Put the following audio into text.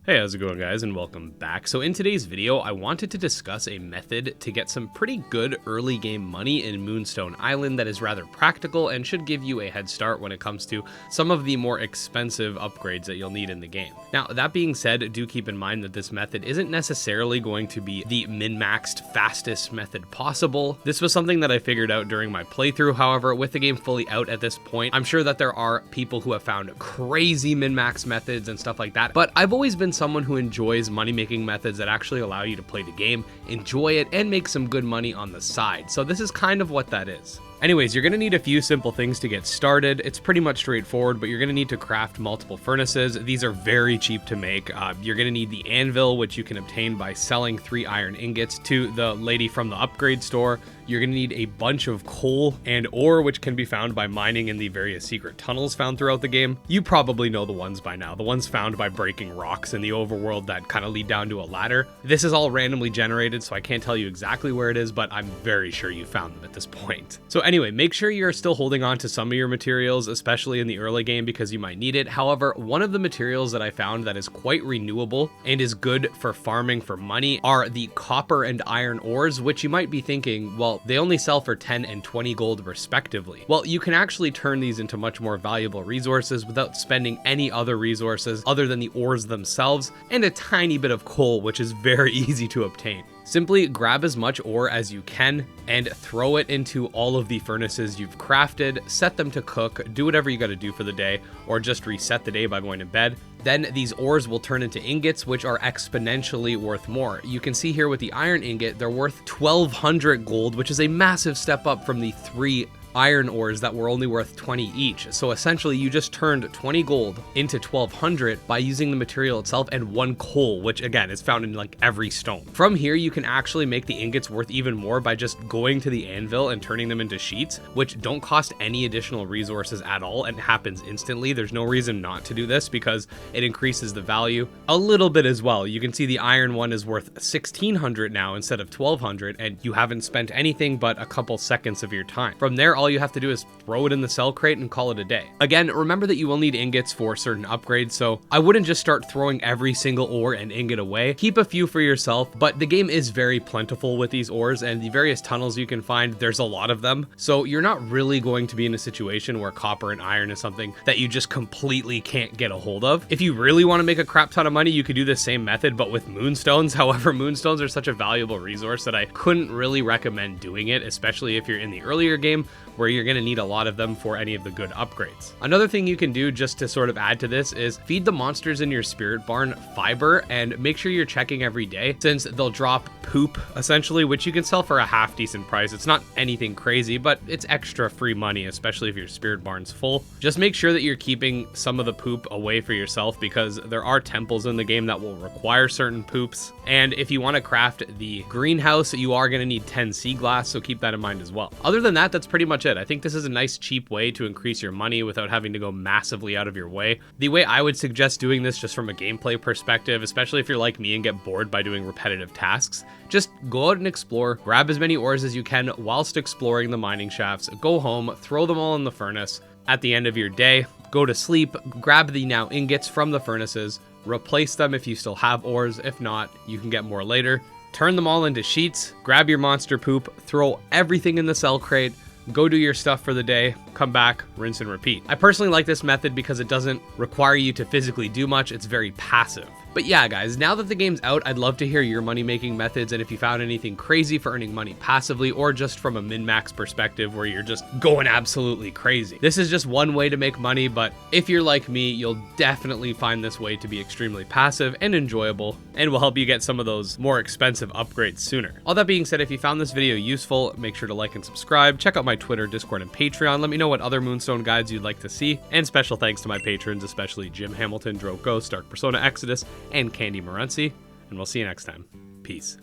Hey, how's it going, guys, and welcome back. So in today's video, I wanted to discuss a method to get some pretty good early game money in Moonstone Island that is rather practical and should give you a head start when it comes to some of the more expensive upgrades that you'll need in the game. Now, that being said, do keep in mind that this method isn't necessarily going to be the min-maxed fastest method possible. This was something that I figured out during my playthrough. However, with the game fully out at this point, I'm sure that there are people who have found crazy min-max methods and stuff like that, but I've always been someone who enjoys money-making methods that actually allow you to play the game, enjoy it, and make some good money on the side. So this is kind of what that is. Anyways, you're going to need a few simple things to get started. It's pretty much straightforward, but you're going to need to craft multiple furnaces. These are very cheap to make. You're going to need the anvil, which you can obtain by selling 3 iron ingots to the lady from the upgrade store. You're going to need a bunch of coal and ore, which can be found by mining in the various secret tunnels found throughout the game. You probably know the ones by now, the ones found by breaking rocks in the overworld that kind of lead down to a ladder. This is all randomly generated, so I can't tell you exactly where it is, but I'm very sure you found them at this point. So anyway, make sure you're still holding on to some of your materials, especially in the early game, because you might need it. However, one of the materials that I found that is quite renewable and is good for farming for money are the copper and iron ores, which you might be thinking, well, they only sell for 10 and 20 gold respectively. Well, you can actually turn these into much more valuable resources without spending any other resources other than the ores themselves and a tiny bit of coal, which is very easy to obtain. Simply grab as much ore as you can and throw it into all of the furnaces you've crafted, set them to cook, do whatever you got to do for the day, or just reset the day by going to bed. Then these ores will turn into ingots, which are exponentially worth more. You can see here with the iron ingot, they're worth 1,200 gold, which is a massive step up from the 3 iron ores that were only worth 20 each. So essentially you just turned 20 gold into 1,200 by using the material itself and 1 coal, which again is found in like every stone. From here you can actually make the ingots worth even more by just going to the anvil and turning them into sheets, which don't cost any additional resources at all and happens instantly. There's no reason not to do this because it increases the value a little bit as well. You can see the iron one is worth 1,600 now instead of 1,200, and you haven't spent anything but a couple seconds of your time. From there, all you have to do is throw it in the cell crate and call it a day. Again, remember that you will need ingots for certain upgrades, so I wouldn't just start throwing every single ore and ingot away. Keep a few for yourself, but the game is very plentiful with these ores, and the various tunnels you can find, there's a lot of them. So you're not really going to be in a situation where copper and iron is something that you just completely can't get a hold of. If you really want to make a crap ton of money, you could do the same method, but with moonstones. However, moonstones are such a valuable resource that I couldn't really recommend doing it, especially if you're in the earlier game, where you're going to need a lot of them for any of the good upgrades. Another thing you can do just to sort of add to this is feed the monsters in your spirit barn fiber and make sure you're checking every day, since they'll drop poop essentially, which you can sell for a half decent price. It's not anything crazy, but it's extra free money, especially if your spirit barn's full. Just make sure that you're keeping some of the poop away for yourself, because there are temples in the game that will require certain poops. And if you want to craft the greenhouse, you are going to need 10 sea glass, so keep that in mind as well. Other than that, that's pretty much it. I think this is a nice cheap way to increase your money without having to go massively out of your way. The way I would suggest doing this, just from a gameplay perspective, especially if you're like me and get bored by doing repetitive tasks, just go out and explore, grab as many ores as you can whilst exploring the mining shafts, go home, throw them all in the furnace. At the end of your day, go to sleep, grab the now ingots from the furnaces, replace them if you still have ores. If not, you can get more later. Turn them all into sheets, grab your monster poop, throw everything in the cell crate, go do your stuff for the day, come back, rinse and repeat. I personally like this method because it doesn't require you to physically do much. It's very passive. But yeah, guys, now that the game's out, I'd love to hear your money-making methods, and if you found anything crazy for earning money passively, or just from a min-max perspective where you're just going absolutely crazy. This is just one way to make money, but if you're like me, you'll definitely find this way to be extremely passive and enjoyable, and will help you get some of those more expensive upgrades sooner. All that being said, if you found this video useful, make sure to like and subscribe. Check out my Twitter, Discord, and Patreon. Let me know what other Moonstone guides you'd like to see, and special thanks to my patrons, especially Jim Hamilton, Drove Ghost, Dark Persona Exodus, and Candy Morency, and we'll see you next time. Peace.